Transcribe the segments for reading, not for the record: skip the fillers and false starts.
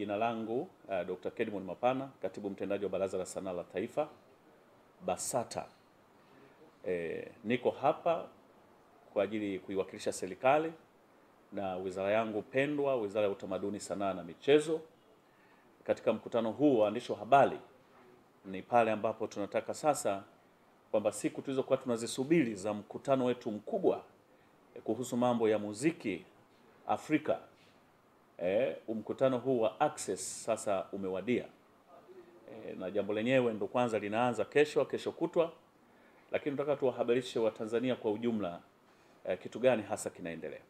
Jina langu Dr. Kedmon Mapana, katibu mtendaji wa Baraza la Sanaa la Taifa BASATA. Niko hapa kwa ajili kuiwakilisha serikali na wizara yangu pendwa, Wizara ya Utamaduni, Sanaa na Michezo. Katika mkutano huu wa waandishi wa habari ni pale ambapo tunataka sasa kwamba siku tulizokuwa tunazisubiri za mkutano wetu mkubwa kuhusu mambo ya muziki Afrika, mkutano huu wa Access sasa umewadia. Na jambo lenyewe ndo kwanza linaanza kesho kutwa, lakini tunataka tuwahabarishe wa Tanzania kwa ujumla kitu gani hasa kinaendelea.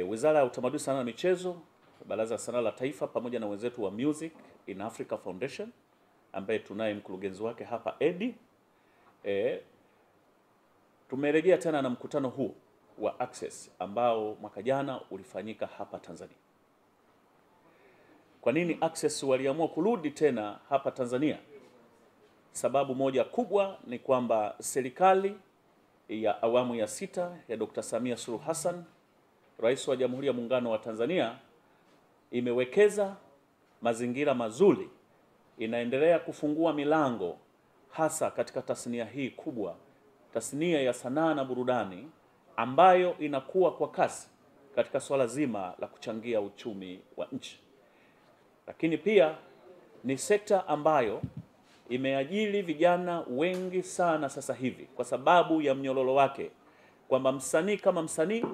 Wizara ya Utamaduni, Sanaa na Michezo, Baraza la Sanaa la Taifa pamoja na wenzetu wa Music in Africa Foundation ambaye tunaye mkurugenzi wake hapa Eddie, tumerejea tena na mkutano huu wa Access ambao mwaka jana ulifanyika hapa Tanzania. Kwa nini Access waliamua kurudi tena hapa Tanzania? Sababu moja kubwa ni kwamba serikali ya awamu ya 6 ya Dr. Samia Suluhu Hassan, Rais wa Jamhuri ya Muungano wa Tanzania, imewekeza mazingira mazuri, inaendelea kufungua milango hasa katika tasnia hii kubwa, tasnia ya sanaa na burudani, ambayo inakuwa kwa kasi katika swala zima la kuchangia uchumi wa nchi. Lakini pia ni sekta ambayo imeajiri vijana wengi sana sasa hivi kwa sababu ya mnyororo wake, kwamba msanii kama msanii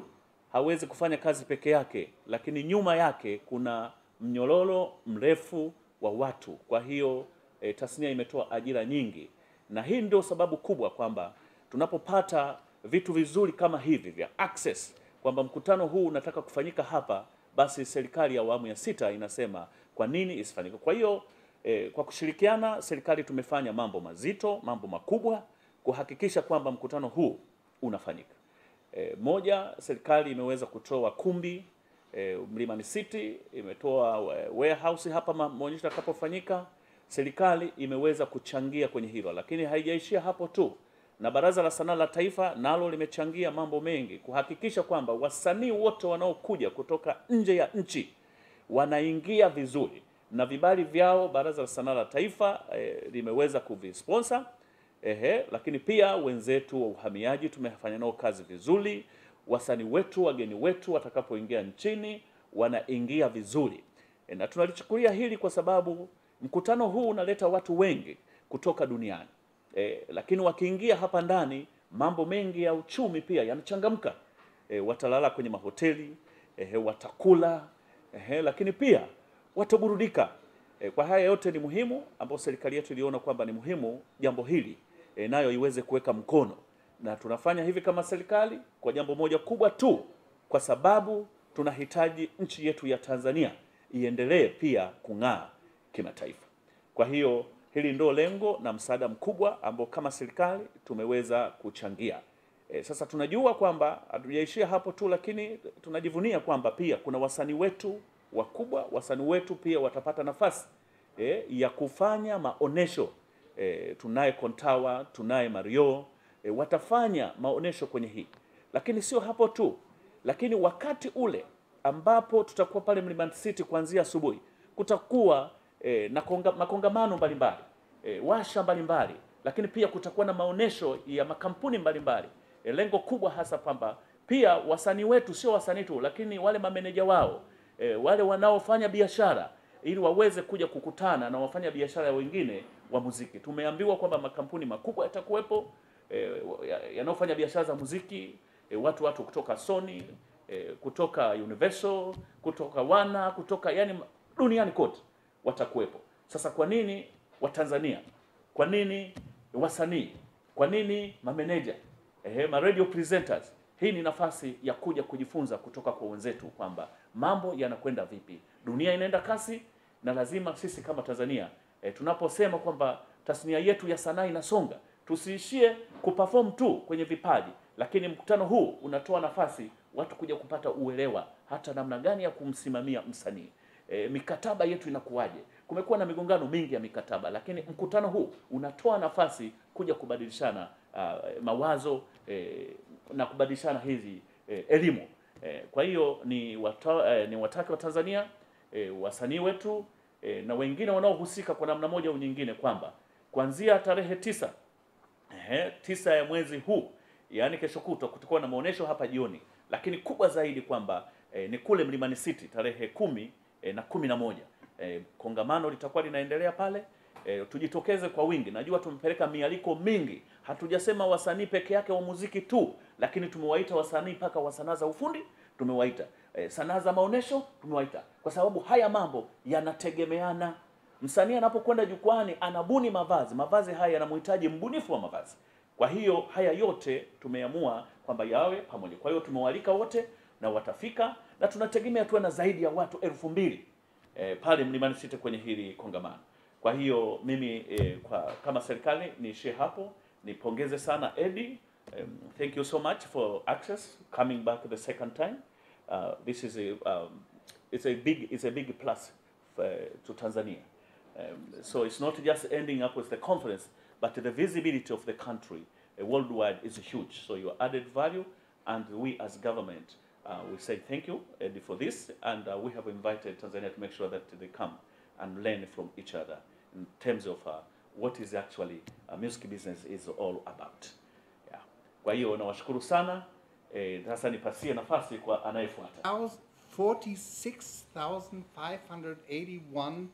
hawezi kufanya kazi peke yake, lakini nyuma yake kuna mnyororo mrefu wa watu. Kwa hiyo tasnia imetoa ajira nyingi, na hii ndio sababu kubwa kwamba tunapopata vitu vizuri kama hivi vya Access, kwamba mkutano huu unataka kufanyika hapa, basi serikali ya awamu ya 6 inasema kwa nini isifanyike. Kwa hiyo kwa kushirikiana serikali tumefanya mambo mazito, mambo makubwa kuhakikisha kwamba mkutano huu unafanyika. Moja, serikali imeweza kutoa kumbi Mlimani City, imetoa warehouse hapa maonyesho yatakapofanyika. Serikali imeweza kuchangia kwenye hilo, lakini haijaishia hapo tu. Na Baraza la Sanaa la Taifa nalo limechangia mambo mengi kuhakikisha kwamba wasanii wote wanaokuja kutoka nje ya nchi wanaingia vizuri, na vibali vyao Baraza la Sanaa la Taifa limeweza kuvisponsor. Lakini pia wenzetu wa uhamiaji tumefanya nao kazi vizuri. Wasanii wetu, wageni wetu watakapoingia nchini wanaingia vizuri. Na tunalichukulia hili kwa sababu mkutano huu unaleta watu wengi kutoka duniani. Lakini wakiingia hapa ndani, mambo mengi ya uchumi pia yanachangamka. Watalala kwenye mahoteli, watakula, lakini pia wataburudika. Kwa haya yote ni muhimu, ambapo serikali yetu iliona kwamba ni muhimu jambo hili nayo iweze kuweka mkono. Na tunafanya hivi kama serikali kwa jambo moja kubwa tu, kwa sababu tunahitaji nchi yetu ya Tanzania iendelee pia kung'aa kimataifa. Kwa hiyo hili ndio lengo na msaada mkubwa ambao kama serikali tumeweza kuchangia. Sasa tunajua kwamba hatujaishia hapo tu, lakini tunajivunia kwamba pia kuna wasanii wetu wakubwa, wasanii wetu pia watapata nafasi ya kufanya maonesho. Tunaye Kontawa, tunaye Marioo, watafanya maonesho kwenye hii. Lakini sio hapo tu, lakini wakati ule ambapo tutakuwa pale Mlimani City kuanzia asubuhi, kutakuwa na makongamano mbalimbali, washa mbalimbali, lakini pia kutakuwa na maonesho ya makampuni mbalimbali. Lengo kubwa hasa kwamba pia wasanii wetu sio wasanii tu, lakini wale mameneja wao, wale wanaofanya biashara, ili waweze kuja kukutana na wafanya biashara wengine wa muziki. Tumeambiwa kwamba makampuni makubwa yatakuwepo yanayofanya biashara za muziki, watu kutoka Sony, kutoka Universal, kutoka Wana, kutoka yani duniani kote watakuwepo. Sasa kwa nini Watanzania? Kwa nini wasanii? Kwa nini mameneja? Radio presenters? Hii ni nafasi ya kuja kujifunza kutoka kwa wenzetu kwamba mambo yanakwenda vipi. Dunia inaenda kasi, na lazima sisi kama Tanzania tunaposema kwamba tasnia yetu ya sanaa inasonga, tusiishie kuperform tu kwenye vipaji, lakini mkutano huu unatoa nafasi watu kuja kupata uelewa hata namna gani ya kumsimamia msanii. Mikataba yetu inakuwaje? Kumekuwa na migongano mingi ya mikataba, lakini mkutano huu unatoa nafasi kuja kubadilishana mawazo na kubadilishana hizi elimu Kwa hiyo ni watake wa Tanzania, wasanii wetu na wengine wanaohusika kwa namna moja au nyingine kwamba kuanzia tarehe 9 ya mwezi huu, yaani kesho kutwa, kutakuwa na maonesho hapa jioni, lakini kubwa zaidi kwamba ni kule Mlimani City tarehe 10 na 11. Kongamano litakuwa linaendelea pale. Tujitokeze kwa wingi. Najua tumepeleka mialiko mingi, hatujasema wasanii peke yake wa muziki tu, lakini tumewaita wasanii mpaka wa sanaa za ufundi, tumewaita sanaa za maonesho, tumewaita, kwa sababu haya mambo yanategemeana. Msanii anapokwenda jukwani anabuni mavazi haya yanamhitaji mbunifu wa mavazi. Kwa hiyo haya yote tumeamua kwamba yawe pamoja. Kwa hiyo tumewalika wote na watafika, na tunategemea tuwe na zaidi ya watu 2000 pale Mlimani City kwenye hili kongamano. Kwa hiyo mimi kama serikali niishie hapo, nipongeze sana Eddie. Thank you so much for access, coming back the second time. This is it's a big plus to Tanzania. So it's not just ending up with the conference, but the visibility of the country worldwide is huge. So your added value, and we as government, we say thank you, Eddie, for this, and we have invited Tanzania to make sure that they come and learn from each other in terms of what is actually music business is all about. Yeah. Kwa hiyo nawashukuru sana. Sasa nipasie nafasi kwa anayefuata. 46,581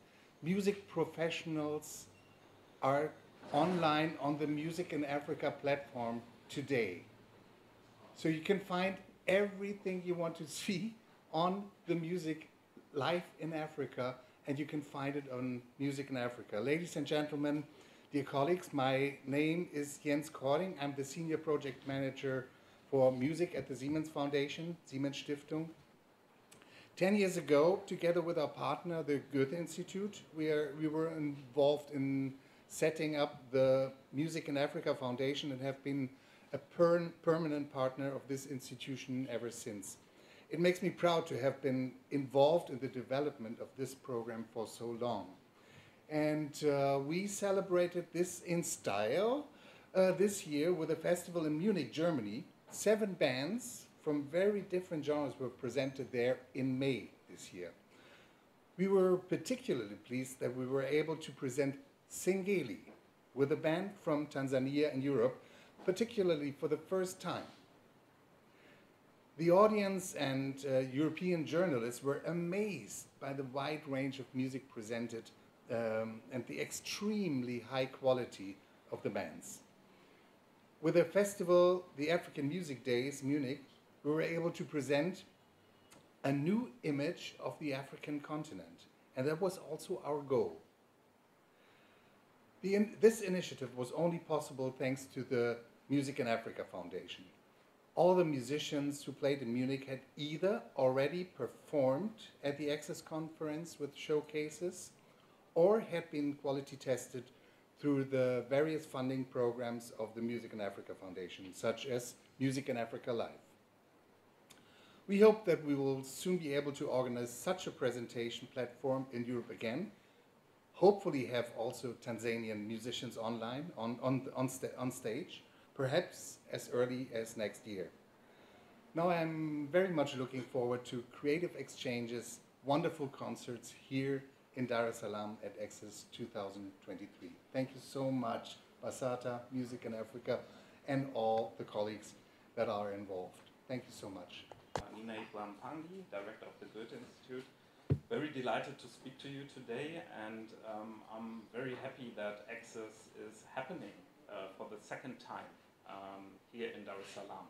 music professionals are online on the Music in Africa platform today. So you can find everything you want to see on the music live in Africa, and you can find it on Music in Africa. Ladies and gentlemen, dear colleagues, my name is Jens Kording. I'm the Senior Project Manager for Music at the Siemens Foundation, Siemens Stiftung. 10 years ago, together with our partner, the Goethe Institute, we were involved in setting up the Music in Africa Foundation and have been a permanent partner of this institution ever since. It makes me proud to have been involved in the development of this program for so long. And we celebrated this in style this year with a festival in Munich, Germany. 7 bands from very different genres were presented there in May this year. We were particularly pleased that we were able to present Singeli with a band from Tanzania and Europe, particularly for the first time. The audience and European journalists were amazed by the wide range of music presented and the extremely high quality of the bands. With the festival, the African Music Days, Munich, we were able to present a new image of the African continent, and that was also our goal. This initiative was only possible thanks to the Music in Africa Foundation. All the musicians who played in Munich had either already performed at the Access Conference with showcases or had been quality tested through the various funding programs of the Music in Africa Foundation, such as Music in Africa Live. We hope that we will soon be able to organize such a presentation platform in Europe again, hopefully have also Tanzanian musicians online on stage, perhaps as early as next year. Now I'm very much looking forward to creative exchanges, wonderful concerts here in Dar es Salaam at Access 2023. Thank you so much, Basata, Music in Africa, and all the colleagues that are involved. Thank you so much. Nina Iguampangi, Director of the Goethe Institute. Very delighted to speak to you today, and I'm very happy that Access is happening for the second time here in Dar es Salaam.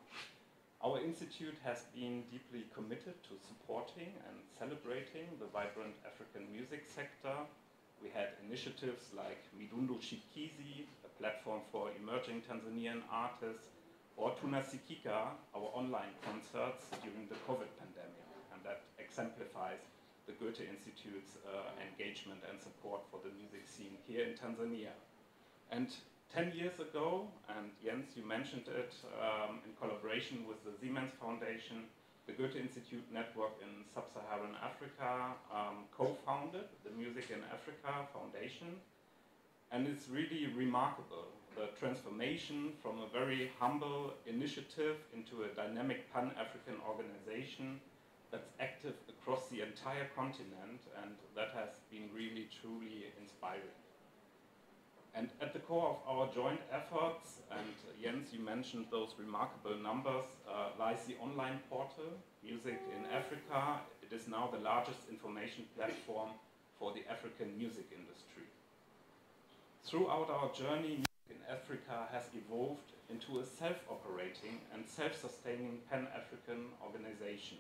Our institute has been deeply committed to supporting and celebrating the vibrant African music sector. We had initiatives like Midundo Shikizi, a platform for emerging Tanzanian artists, or Tunasikika, our online concerts during the COVID pandemic, and that exemplifies the Goethe Institute's engagement and support for the music scene here in Tanzania. And 10 years ago, and Jens, you mentioned it, in collaboration with the Siemens Foundation, the Goethe Institute Network in Sub-Saharan Africa co-founded the Music in Africa Foundation. And it's really remarkable, the transformation from a very humble initiative into a dynamic Pan-African organization that's active across the entire continent, and that has been really, truly inspiring. And at the core of our joint efforts, and Jens, you mentioned those remarkable numbers, lies the online portal, Music in Africa. It is now the largest information platform for the African music industry. Throughout our journey, Music in Africa has evolved into a self-operating and self-sustaining Pan-African organization.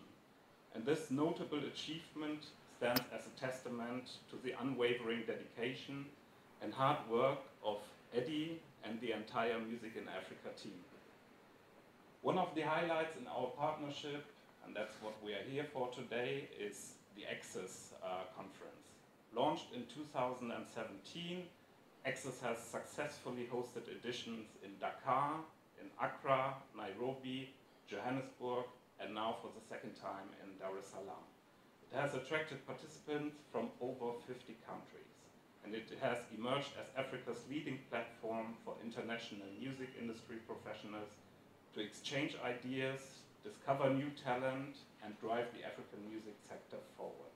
And this notable achievement stands as a testament to the unwavering dedication and hard work of Eddie and the entire Music in Africa team. One of the highlights in our partnership, and that's what we are here for today, is the Access conference. Launched in 2017, Access has successfully hosted editions in Dakar, in Accra, Nairobi, Johannesburg, and now for the second time in Dar es Salaam. It has attracted participants from over 50 countries, and it has emerged as Africa's leading platform for international music industry professionals to exchange ideas, discover new talent, and drive the African music sector forward.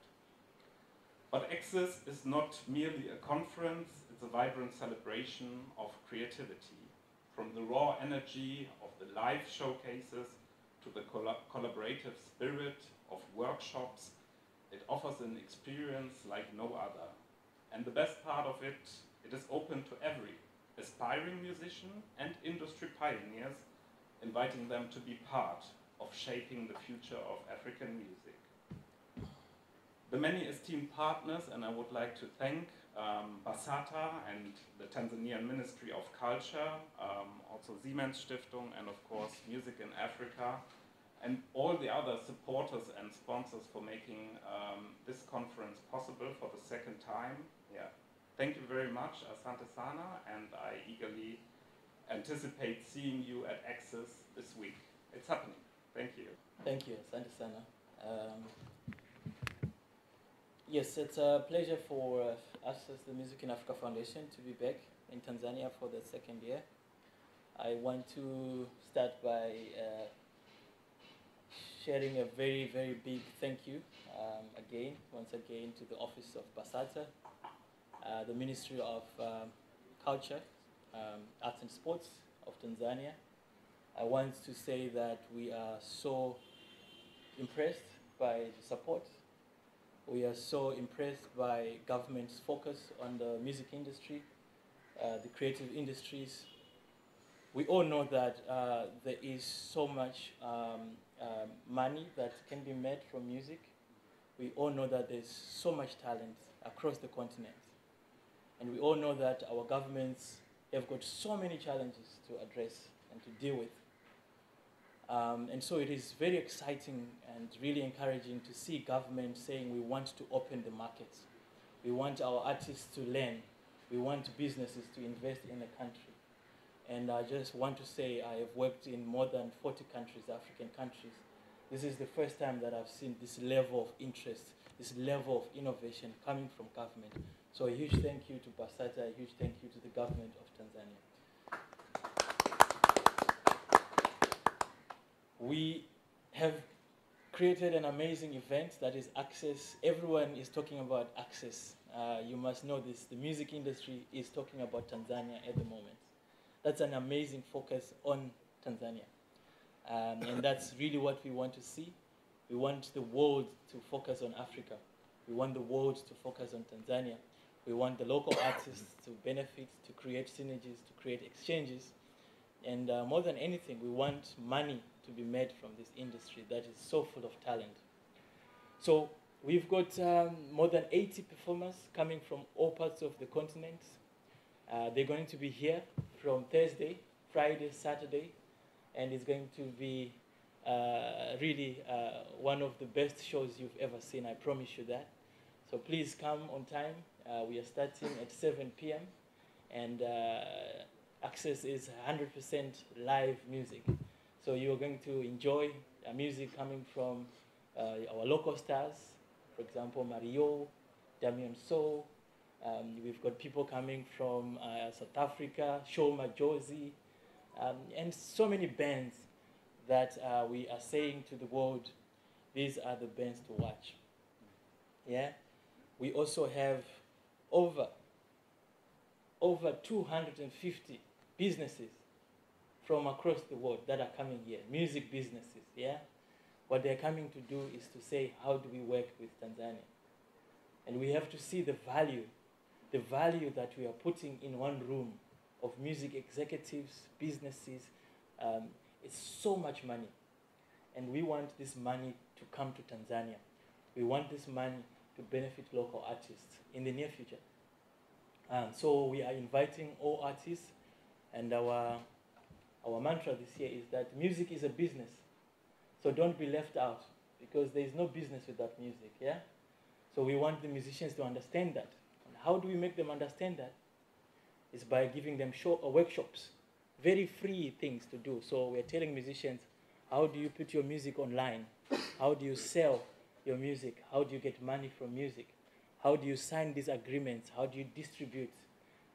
But Access is not merely a conference, it's a vibrant celebration of creativity. From the raw energy of the live showcases to the collaborative spirit of workshops, it offers an experience like no other. And the best part of it, it is open to every aspiring musician and industry pioneers, inviting them to be part of shaping the future of African music. The many esteemed partners, and I would like to thank BASATA and the Tanzanian Ministry of Culture, also Siemens Stiftung, and of course Music in Africa, and all the other supporters and sponsors for making this conference possible for the second time. Yeah. Thank you very much, Asante Sana, and I eagerly anticipate seeing you at Access this week. It's happening. Thank you. Thank you, Asante Sana. Yes, it's a pleasure for us as the Music in Africa Foundation to be back in Tanzania for the second year. I want to start by sharing a very, very big thank you once again to the Office of BASATA, the Ministry of Culture, Arts and Sports of Tanzania. I want to say that we are so impressed by the support. We are so impressed by government's focus on the music industry, the creative industries. We all know that there is so much money that can be made from music. We all know that there's so much talent across the continent. And we all know that our governments have got so many challenges to address and to deal with. And so it is very exciting and really encouraging to see government saying we want to open the markets. We want our artists to learn. We want businesses to invest in the country. And I just want to say I have worked in more than 40 countries, African countries. This is the first time that I've seen this level of interest, this level of innovation coming from government. So a huge thank you to BASATA, a huge thank you to the government of Tanzania. We have created an amazing event that is Access. Everyone is talking about Access. You must know this. The music industry is talking about Tanzania at the moment. That's an amazing focus on Tanzania. And that's really what we want to see. We want the world to focus on Africa. We want the world to focus on Tanzania. We want the local artists to benefit, to create synergies, to create exchanges. And more than anything, we want money to be made from this industry that is so full of talent. So we've got more than 80 performers coming from all parts of the continent. They're going to be here from Thursday, Friday, Saturday, and it's going to be really one of the best shows you've ever seen, I promise you that. So please come on time. We are starting at 7 p.m. and Access is 100% live music. So you're going to enjoy music coming from our local stars, for example, Marioo, Sho, We've got people coming from South Africa, Sho Madjozi, and so many bands that we are saying to the world, these are the bands to watch. Yeah, we also have over 250 businesses from across the world that are coming here, music businesses, yeah? What they're coming to do is to say, how do we work with Tanzania? And we have to see the value that we are putting in one room of music executives, businesses. It's so much money. And we want this money to come to Tanzania. We want this money to benefit local artists in the near future. So we are inviting all artists, and our mantra this year is that music is a business. So don't be left out, because there is no business without music, yeah? So we want the musicians to understand that. And how do we make them understand that? It's by giving them workshops, very free things to do. So we're telling musicians, how do you put your music online? How do you sell your music? How do you get money from music? How do you sign these agreements? How do you distribute?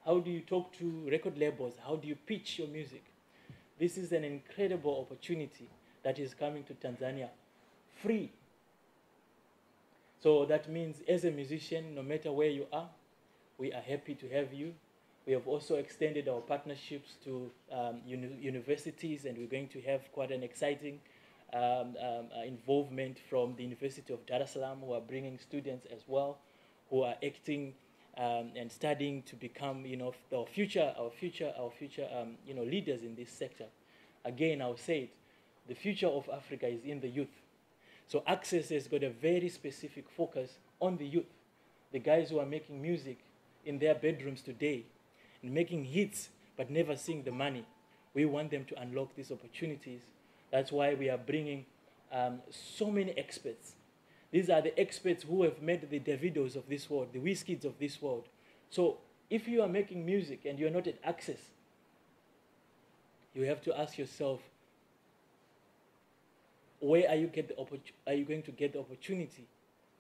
How do you talk to record labels? How do you pitch your music? This is an incredible opportunity that is coming to Tanzania free. So that means as a musician, no matter where you are, we are happy to have you. We have also extended our partnerships to universities, and we're going to have quite an exciting involvement from the University of Dar es Salaam, who are bringing students as well, who are acting and studying to become, our future, leaders in this sector. Again, I'll say it, the future of Africa is in the youth. So Access has got a very specific focus on the youth, the guys who are making music in their bedrooms today, and making hits, but never seeing the money. We want them to unlock these opportunities. That's why we are bringing so many experts. These are the experts who have made the Davidos of this world, the Wizkids of this world. So if you are making music and you're not at Access, you have to ask yourself, where are you going to get the opportunity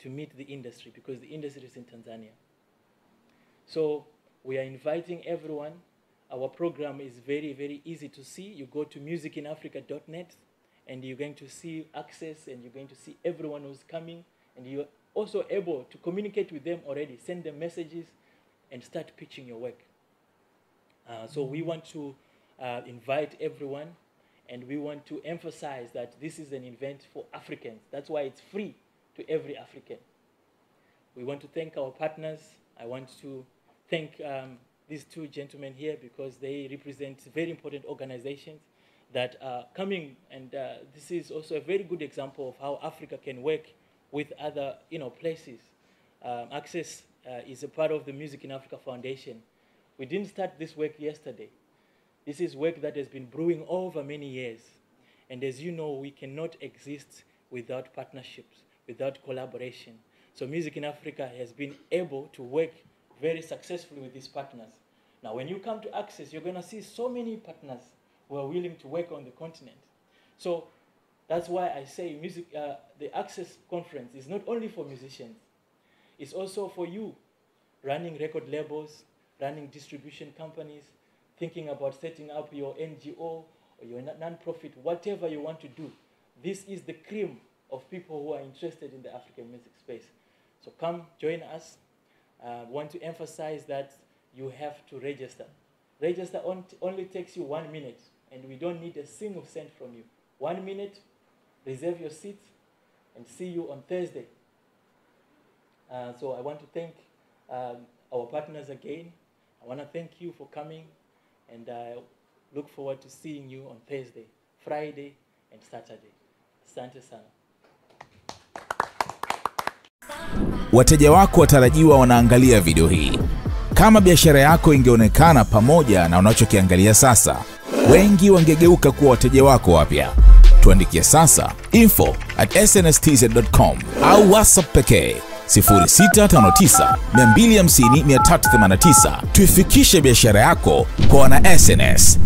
to meet the industry? Because the industry is in Tanzania. So we are inviting everyone. Our program is very, very easy to see. You go to musicinafrica.net and you're going to see Access, and you're going to see everyone who's coming, and you're also able to communicate with them already, send them messages, and start pitching your work. So we want to invite everyone, and we want to emphasize that this is an event for Africans. That's why it's free to every African. We want to thank our partners. I want to thank these two gentlemen here, because they represent very important organizations that are coming, and this is also a very good example of how Africa can work with other places. Access is a part of the Music in Africa Foundation. We didn't start this work yesterday. This is work that has been brewing over many years. And as you know, we cannot exist without partnerships, without collaboration. So Music in Africa has been able to work very successfully with these partners. Now, when you come to Access, you're going to see so many partners who are willing to work on the continent. So that's why I say the Access conference is not only for musicians, it's also for you running record labels, running distribution companies, thinking about setting up your NGO or your non-profit, whatever you want to do. This is the cream of people who are interested in the African music space. So come join us. Want to emphasize that you have to register. Register only takes you 1 minute, and we don't need a single cent from you. 1 minute, reserve your seat, and see you on Thursday. So I want to thank our partners again. I want to thank you for coming, and I look forward to seeing you on Thursday, Friday, and Saturday. Asante sana. Wateja wako watarajiwa wanaangalia video hii. Kama biashara yako ingeonekana pamoja na unachokiangalia sasa, wengi wangegeuka kuwa wateja wako wapya. Tuandikie sasa info@snstz.com au WhatsApp pekee 0659 250 389. Tuifikishe biashara yako kwa wana SNS.